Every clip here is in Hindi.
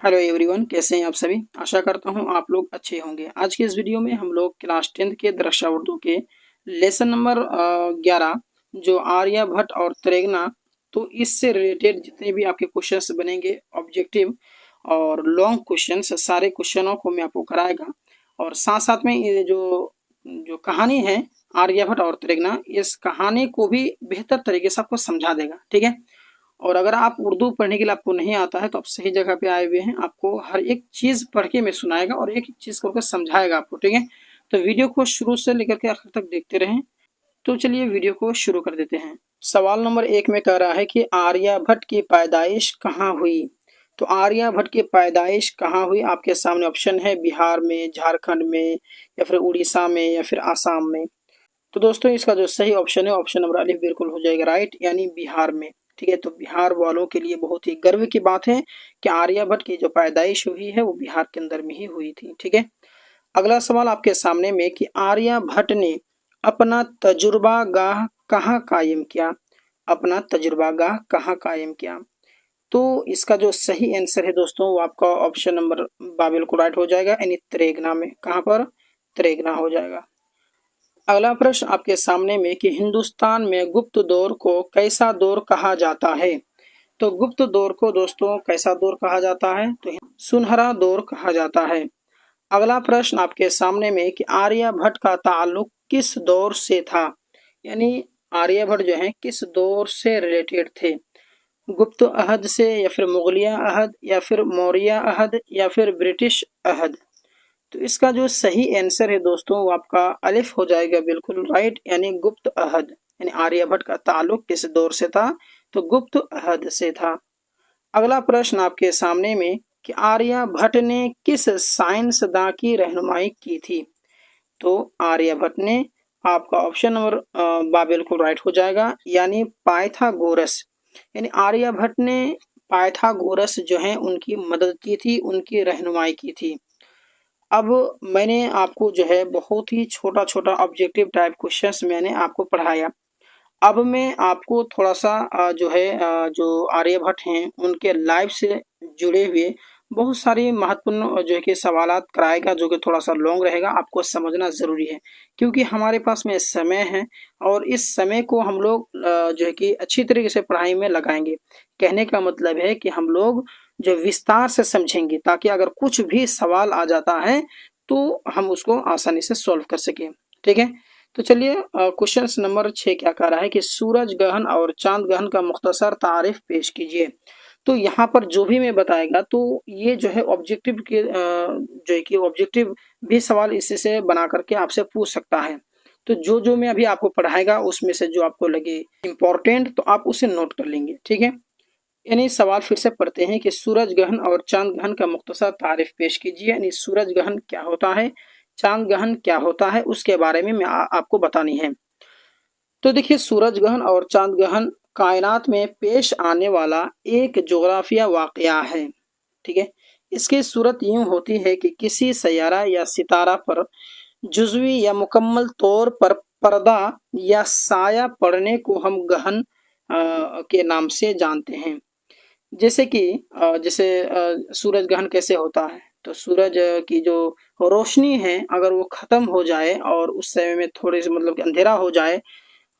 हेलो एवरीवन, कैसे हैं आप सभी। आशा करता हूं आप लोग अच्छे होंगे। आज के इस वीडियो में हम लोग क्लास 10th के दृश्य उर्दू के लेसन नंबर 11 जो आर्यभट्ट और त्रेगना, तो इससे रिलेटेड जितने भी आपके क्वेश्चंस बनेंगे ऑब्जेक्टिव और लॉन्ग क्वेश्चंस, सारे क्वेश्चनों को मैं आपको कराएगा। और साथ साथ में ये जो जो कहानी है आर्यभट्ट और त्रेगना, इस कहानी को भी बेहतर तरीके से आपको समझा देगा। ठीक है। और अगर आप उर्दू पढ़ने के लिए आपको नहीं आता है तो आप सही जगह पे आए हुए हैं। आपको हर एक चीज पढ़ के मैं सुनाएगा और एक एक चीज करके समझाएगा आपको। ठीक है। तो वीडियो को शुरू से लेकर के आखिर तक देखते रहें। तो चलिए वीडियो को शुरू कर देते हैं। सवाल नंबर 1 में कह रहा है कि आर्यभट्ट की पैदाइश कहाँ हुई। तो आर्यभट्ट की पैदाइश कहाँ हुई, आपके सामने ऑप्शन है बिहार में, झारखंड में, या फिर उड़ीसा में, या फिर आसाम में। तो दोस्तों इसका जो सही ऑप्शन है ऑप्शन नंबर अलिफ बिल्कुल हो जाएगा राइट, यानी बिहार में। ठीक है। तो बिहार वालों के लिए बहुत ही गर्व की बात है कि आर्यभट्ट की जो पैदाइश हुई है वो बिहार के अंदर में ही हुई थी। ठीक है। अगला सवाल आपके सामने में कि आर्यभट्ट ने अपना तजुर्बा गाह कहाँ कायम किया। अपना तजुर्बा गाह कहाँ कायम किया। तो इसका जो सही आंसर है दोस्तों वो आपका ऑप्शन नंबर बाबिल को राइट हो जाएगा, यानी त्रेगना में। कहाँ पर? त्रेगना हो जाएगा। अगला प्रश्न आपके सामने में कि हिंदुस्तान में गुप्त दौर को कैसा दौर कहा जाता है। तो गुप्त दौर को दोस्तों कैसा दौर कहा जाता है, तो सुनहरा दौर कहा जाता है। अगला प्रश्न आपके सामने में कि आर्यभट्ट का ताल्लुक किस दौर से था, यानी आर्यभट्ट जो है किस दौर से रिलेटेड थे। गुप्त अहद से, या फिर मुगलिया अहद, या फिर मौर्य अहद, या फिर ब्रिटिश अहद। तो इसका जो सही आंसर है दोस्तों वो आपका अलिफ हो जाएगा बिल्कुल राइट, यानी गुप्त अहद। यानी आर्यभट्ट का ताल्लुक किस दौर से था, तो गुप्त अहद से था। अगला प्रश्न आपके सामने में कि आर्यभट्ट ने किस साइंसदां की रहनुमाई की थी। तो आर्यभट्ट ने, आपका ऑप्शन नंबर बा बिल्कुल राइट हो जाएगा, यानी पाइथागोरस। यानी आर्यभट्ट ने पाइथागोरस जो है उनकी मदद की थी, उनकी रहनुमाई की थी। अब मैंने आपको जो है बहुत ही छोटा छोटा ऑब्जेक्टिव टाइप क्वेश्चंस मैंने आपको पढ़ाया। अब मैं आपको थोड़ा सा जो है जो आर्यभट्ट हैं उनके लाइफ से जुड़े हुए बहुत सारे महत्वपूर्ण जो है कि सवालात कराएगा, जो कि थोड़ा सा लॉन्ग रहेगा, आपको समझना ज़रूरी है। क्योंकि हमारे पास में समय है और इस समय को हम लोग जो है कि अच्छी तरीके से पढ़ाई में लगाएंगे। कहने का मतलब है कि हम लोग जो विस्तार से समझेंगे, ताकि अगर कुछ भी सवाल आ जाता है तो हम उसको आसानी से सॉल्व कर सकें। ठीक है। तो चलिए क्वेश्चन नंबर 6 क्या कह रहा है कि सूरज ग्रहण और चांद ग्रहण का मुख्तसर तारीफ पेश कीजिए। तो यहाँ पर जो भी मैं बताएगा तो ये जो है ऑब्जेक्टिव के जो है कि ऑब्जेक्टिव भी सवाल इसी से बना करके आपसे पूछ सकता है। तो जो जो मैं अभी आपको पढ़ाएगा उसमें से जो आपको लगे इम्पोर्टेंट तो आप उसे नोट कर लेंगे। ठीक है। यानी सवाल फिर से पढ़ते हैं कि सूरज ग्रहण और चांद ग्रहण का मुख्तसर तारीफ पेश कीजिए। यानी सूरज ग्रहण क्या होता है, चांद ग्रहण क्या होता है, उसके बारे में मैं आपको बतानी है। तो देखिए, सूरज ग्रहण और चांद ग्रहण कायनात में पेश आने वाला एक जोग्राफिया वाकया है। ठीक है। इसकी सूरत यूं होती है कि किसी सैयारा या सितारा पर जुज़वी या मुकम्मल तौर पर पर्दा या साया पड़ने को हम ग्रहण के नाम से जानते हैं। जैसे कि सूरज ग्रहण कैसे होता है, तो सूरज की जो रोशनी है अगर वो खत्म हो जाए और उस समय में थोड़े से मतलब कि अंधेरा हो जाए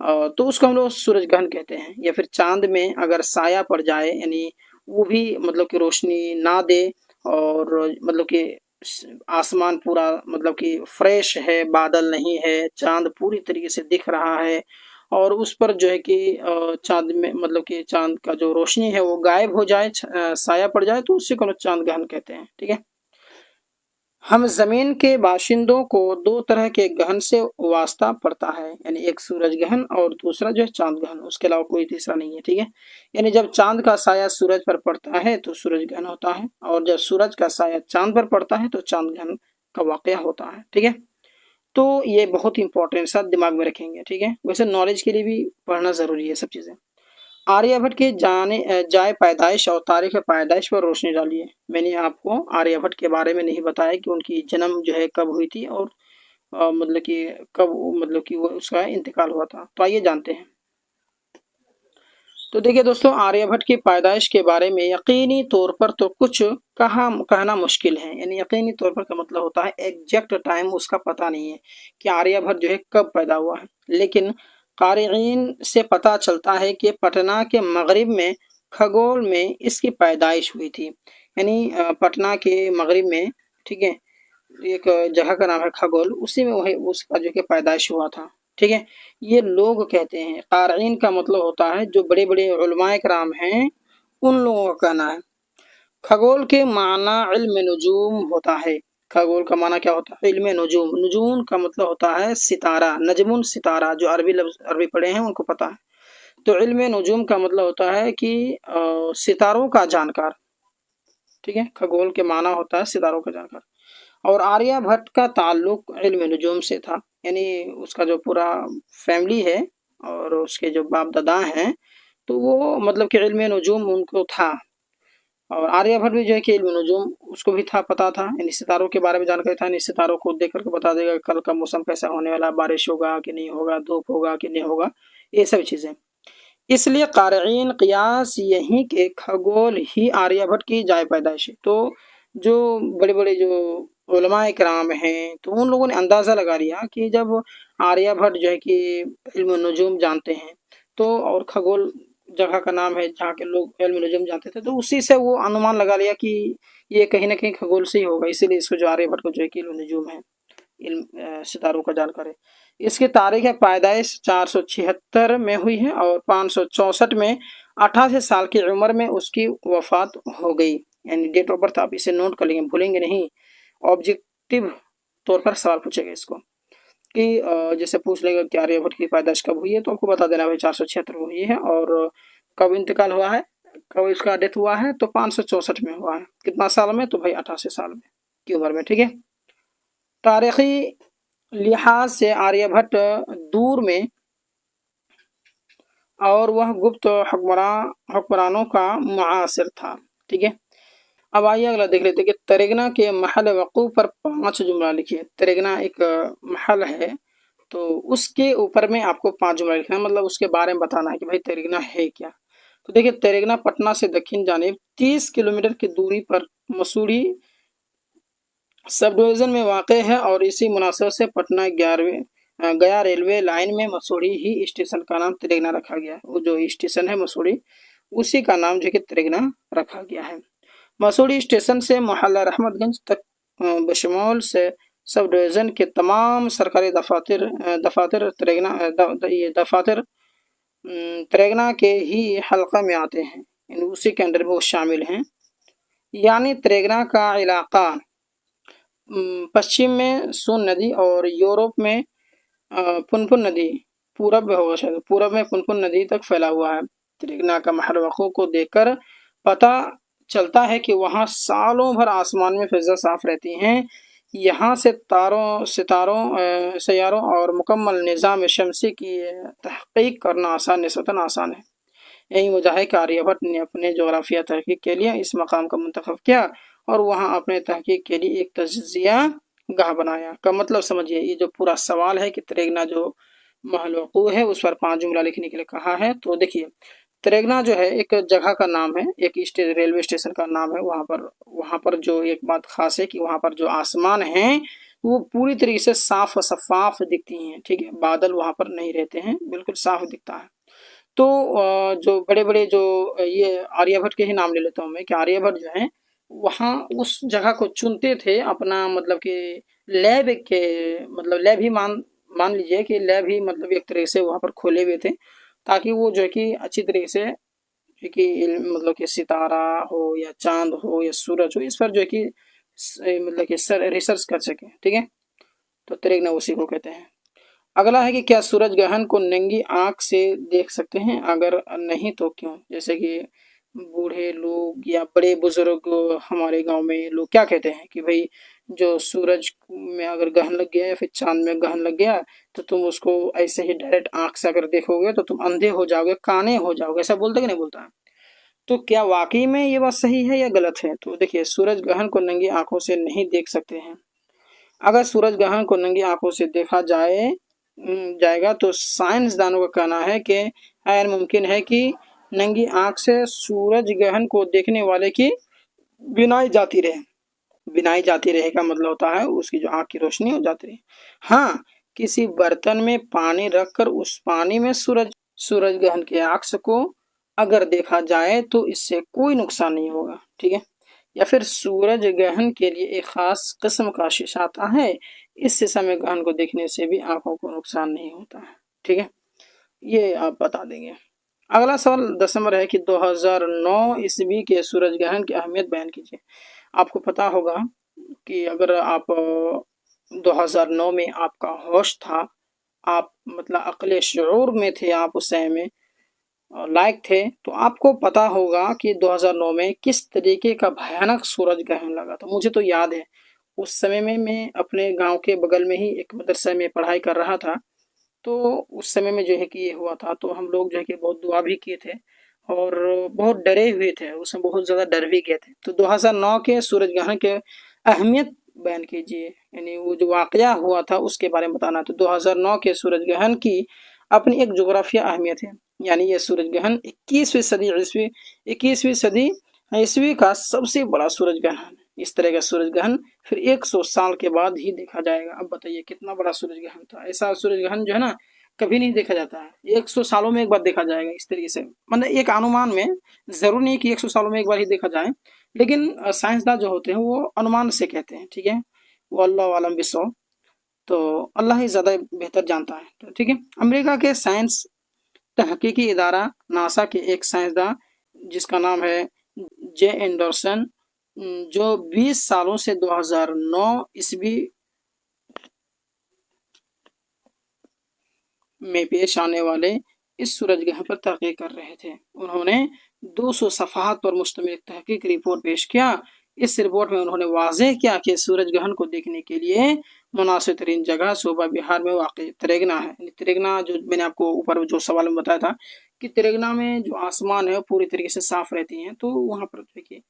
तो उसको हम लोग सूरज ग्रहण कहते हैं। या फिर चांद में अगर साया पड़ जाए, यानी वो भी मतलब कि रोशनी ना दे और मतलब कि आसमान पूरा मतलब कि फ्रेश है, बादल नहीं है, चांद पूरी तरीके से दिख रहा है और उस पर जो है कि चांद में मतलब कि चांद का जो रोशनी है वो गायब हो जाए, साया पड़ जाए, तो उसी को हम चांद ग्रहण कहते हैं। ठीक है। हम जमीन के बाशिंदों को दो तरह के ग्रहण से वास्ता पड़ता है, यानी एक सूरज ग्रहण और दूसरा जो है चांद ग्रहण, उसके अलावा कोई तीसरा नहीं है। ठीक है। यानी जब चांद का साया सूरज पर पड़ता है तो सूरज ग्रहण होता है, और जब सूरज का साया चांद पर पड़ता है तो चांद ग्रहण का वाकया होता है। ठीक है। तो ये बहुत इंपॉर्टेंट सा दिमाग में रखेंगे। ठीक है। वैसे नॉलेज के लिए भी पढ़ना जरूरी है सब चीजें। आर्यभट्ट के जाए पैदाइश और तारीख पैदाइश पर रोशनी डालिए। मैंने आपको आर्यभट्ट के बारे में नहीं बताया कि उनकी जन्म जो है कब हुई थी और मतलब कि कब मतलब कि वो उसका इंतकाल हुआ था। तो आइए जानते हैं। तो देखिए दोस्तों, आर्यभट्ट की पैदाइश के बारे में यकीनी तौर पर तो कुछ कहना मुश्किल है। यानी यकीनी तौर पर का मतलब होता है एग्जैक्ट टाइम उसका पता नहीं है कि आर्यभट्ट जो है कब पैदा हुआ है, लेकिन क़ारिईन से पता चलता है कि पटना के मगरिब में खगोल में इसकी पैदाइश हुई थी। यानी पटना के मगरिब में, ठीक है, एक जगह का नाम है खगोल, उसी में वही उसका जो कि पैदाइश हुआ था। ठीक है, ये लोग कहते हैं। क़ारिईन का मतलब होता है जो बड़े बड़े उलमाए कराम हैं उन लोगों का कहना है। खगोल के माना इल्म नुजूम होता है। खगोल का माना क्या होता है? इल्म नुजूम। नुजूम का मतलब होता है सितारा, नजमुन सितारा। जो अरबी लफ्ज अरबी पढ़े हैं उनको पता है। तो इल्म नुजूम का मतलब होता है कि सितारों का जानकार। ठीक है, खगोल के माना होता है सितारों का जानकार। और आर्यभट्ट का ताल्लुक इल्म नुजूम से था। यानी उसका जो पूरा फैमिली है और उसके जो बाप दादा हैं, तो वो मतलब कि इल्म नुजूम उनको था। और आर्यभट्ट भी जो है कि इल्म नुजूम उसको भी था, पता था। यानी सितारों के बारे में जानकारी था। यानी सितारों को देख करके बता देगा कि कल का मौसम कैसा होने वाला, बारिश होगा कि नहीं होगा, धूप होगा कि नहीं होगा, ये सब चीज़ें। इसलिए क़ारिईन क़ियास यहीं के खगोल ही आर्यभट्ट की जाए पैदाइश है। तो जो बड़े बड़े जो उलमाए किराम हैं, तो उन लोगों ने अंदाज़ा लगा लिया कि जब आर्यभट्ट जो है कि इल्म नुजूम जानते हैं, तो और खगोल जगह का नाम है जहाँ के लोग इल्म नुजूम जानते थे, तो उसी से वो अनुमान लगा लिया कि ये कहीं ना कहीं खगोल से ही होगा। इसीलिए इसको जो आर्यभट्ट को जो है कि इल्म नुजूम है, इल्म सितारों का जानकार है। इसकी तारीख पैदाइश 476 में हुई है और 564 में 88 साल की उम्र में उसकी वफात हो गई। यानी डेट ऑफ बर्थ आप इसे नोट कर लेंगे, भूलेंगे नहीं। ऑब्जेक्टिव तौर पर सवाल पूछेगा इसको कि जैसे पूछ लेगा कि आर्यभट्ट की पैदाइश कब हुई है, तो आपको बता देना भाई 476 में हुई है। और कब इंतकाल हुआ है, कब इसका डेथ हुआ है, तो 564 में हुआ है। कितना साल में? तो भाई 88 साल में की उम्र में। ठीक है, तारीखी लिहाज से आर्यभट्ट दूर में और वह गुप्त हुक्मरानों का मुआसिर था। ठीक है, अब आइए अगला देख लेते हैं कि तरेगना के महल वक़ूफ़ पर 5 जुमला लिखिए। तरेगना एक महल है, तो उसके ऊपर में आपको 5 जुमला लिखना है, मतलब उसके बारे में बताना है कि भाई तरेगना है क्या। तो देखिए, तरेगना पटना से दक्षिण जानिब 30 किलोमीटर की दूरी पर मसूरी सब डिवीज़न में वाक़ है और इसी मुनासिबत से पटना 11वें गया रेलवे लाइन में मसूरी ही स्टेशन का नाम तरेगना रखा गया है। वो जो स्टेशन है मसूरी, उसी का नाम जो है कि तरेगना रखा गया है। मसूरी स्टेशन से मोहल्ला रहमतगंज तक बशमूल से सब डिवीज़न के तमाम सरकारी दफातर तरेगना के ही हल्का में आते हैं। उसी के अंडर में वो शामिल हैं। यानी तरेगना का इलाका पश्चिम में सोन नदी और यूरोप में पुनपुन नदी, पूरब में होगा शायद, पूरब में पुनपुन नदी तक फैला हुआ है। तरेगना का महल वक़ूफ़ को देखकर पता चलता है कि वहाँ सालों भर आसमान में फ़िज़ा साफ रहती हैं। यहाँ से तारों सितारों सैयारों और मुकम्मल निज़ाम शमसी की तहक़ीक़ करना निस्बतन आसान है। यही वजह है कि आर्यभट्ट ने अपने जोग्राफिया तहक़ीक़ के लिए इस मकाम का मुंतखब किया और वहाँ अपने तहक़ीक़ के लिए एक तजिया गाह बनाया। का मतलब समझिए, ये जो पूरा सवाल है कि तरेगना जो महल वक़ूफ़ है उस पर 5 जुमला लिखने के लिए कहा है। तो देखिए, तरेगना जो है एक जगह का नाम है, एक रेलवे स्टेशन का नाम है। वहाँ पर जो एक बात ख़ास है कि वहाँ पर जो आसमान हैं वो पूरी तरीके से साफ व शफ़ाफ दिखती हैं। ठीक है, बादल वहाँ पर नहीं रहते हैं, बिल्कुल साफ दिखता है। तो जो बड़े बड़े जो ये आर्यभट्ट के ही नाम ले लेता हूँ मैं कि आर्यभट्ट जो है वहाँ उस जगह को चुनते थे अपना, मतलब कि लैब के, मतलब लैब ही मान लीजिए कि लैब ही मतलब एक तरीके से वहाँ पर खोले हुए थे, ताकि वो जो है कि अच्छी तरीके से कि मतलब कि सितारा हो या चांद हो या सूरज हो, इस पर जो है कि मतलब कि रिसर्च कर सके। ठीक है, तो तरेगना उसी को कहते हैं। अगला है कि क्या सूरज ग्रहण को नंगी आंख से देख सकते हैं? अगर नहीं तो क्यों? जैसे कि बूढ़े लोग या बड़े बुजुर्ग हमारे गांव में लोग क्या कहते हैं कि भाई जो सूरज में अगर ग्रहण लग गया या फिर चांद में ग्रहण लग गया, तो तुम उसको ऐसे ही डायरेक्ट आंख से अगर देखोगे तो तुम अंधे हो जाओगे, काने हो जाओगे। ऐसा बोलता कि नहीं बोलता है? तो क्या वाकई में ये बात सही है या गलत है? तो देखिए, सूरज ग्रहण को नंगी आंखों से नहीं देख सकते हैं। अगर सूरज ग्रहण को नंगी आंखों से देखा जाएगा तो साइंसदानों का कहना है कि गैर मुमकिन है कि नंगी आंख से सूरज ग्रहण को देखने वाले की बिनाई जाती रहे। बिनाई जाती रहे का मतलब होता है उसकी जो आंख की रोशनी हो जाती रहे। हाँ, किसी बर्तन में पानी रखकर उस पानी में सूरज ग्रहण के अक्स को अगर देखा जाए तो इससे कोई नुकसान नहीं होगा। ठीक है। या फिर सूरज ग्रहण के लिए एक खास किस्म का शीशा आता है, इस शीशा में ग्रहण को देखने से भी आंखों को नुकसान नहीं होता है। ठीक है, ये आप बता देंगे। अगला सवाल 10 नंबर है कि 2009 ईस्वी के सूरज ग्रहण की अहमियत बयान कीजिए। आपको पता होगा कि अगर आप 2009 में आपका होश था, आप मतलब अक्ले शऊर में थे, आप उस समय में लायक थे, तो आपको पता होगा कि 2009 में किस तरीके का भयानक सूरज ग्रहण लगा था। मुझे तो याद है उस समय में मैं अपने गांव के बगल में ही एक मदरसा में पढ़ाई कर रहा था। तो उस समय में जो है कि ये हुआ था, तो हम लोग जो है कि बहुत दुआ भी किए थे और बहुत डरे हुए थे, उसमें बहुत ज़्यादा डर भी गए थे। तो 2009 के सूरज ग्रहण के अहमियत बयान कीजिए, यानी वो जो वाकया हुआ था उसके बारे में बताना। तो 2009 के सूरज ग्रहण की अपनी एक जोग्राफिया अहमियत है, यानी ये सूरज ग्रहण 21वीं सदी ईस्वी का सबसे बड़ा सूरज ग्रहण है। इस तरह का सूरज ग्रहण फिर 100 साल के बाद ही देखा जाएगा। अब बताइए कितना बड़ा सूरज ग्रहण था। ऐसा सूरज ग्रहण जो है ना कभी नहीं देखा जाता है, 100 सालों में एक बार देखा जाएगा। इस तरीके से मतलब एक अनुमान में, जरूर नहीं कि 100 सालों में एक बार ही देखा जाए, लेकिन साइंसदान जो होते हैं वो अनुमान से कहते हैं। ठीक है, वो अल्लाह आलम बिस्व, तो अल्लाह ही ज़्यादा बेहतर जानता है। तो ठीक है, अमेरिका के साइंस तहकीकी इदारा नासा के एक साइंसदान जिसका नाम है जे एंडरसन, जो 20 सालों से 2009 ईस्वी में पेश आने वाले इस सूरज ग्रहण पर तहकीक कर रहे थे। उन्होंने 200 सफ़हात पर मुश्तमिल एक तहकीक रिपोर्ट पेश किया। इस रिपोर्ट में उन्होंने वाज़ेह किया कि सूरज ग्रहण को देखने के लिए मुनासिब तरीन जगह सूबा बिहार में वाक़ई त्रिगना है। त्रिगना जो मैंने आपको ऊपर जो सवाल में बताया था कि त्रिगना में जो आसमान है वो पूरी तरीके से साफ रहती है, तो वहाँ पर देखिए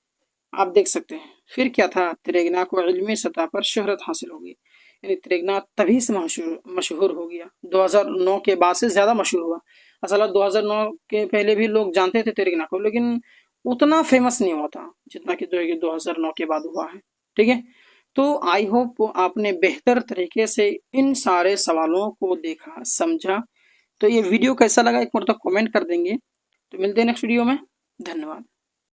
आप देख सकते हैं। फिर क्या था, त्रिगना को इल्मी सतह पर शोहरत हासिल होगी, यानी त्रिगना तभी से मशहूर हो गया। 2009 के बाद से ज़्यादा मशहूर हुआ। असल 2009 के पहले भी लोग जानते थे त्रिगना को, लेकिन उतना फेमस नहीं हुआ था जितना कि 2009 के बाद हुआ है। ठीक है, तो आई होप आपने बेहतर तरीके से इन सारे सवालों को देखा, समझा। तो ये वीडियो कैसा लगा एक बार तो कमेंट कर देंगे। तो मिलते हैं नेक्स्ट वीडियो में। धन्यवाद।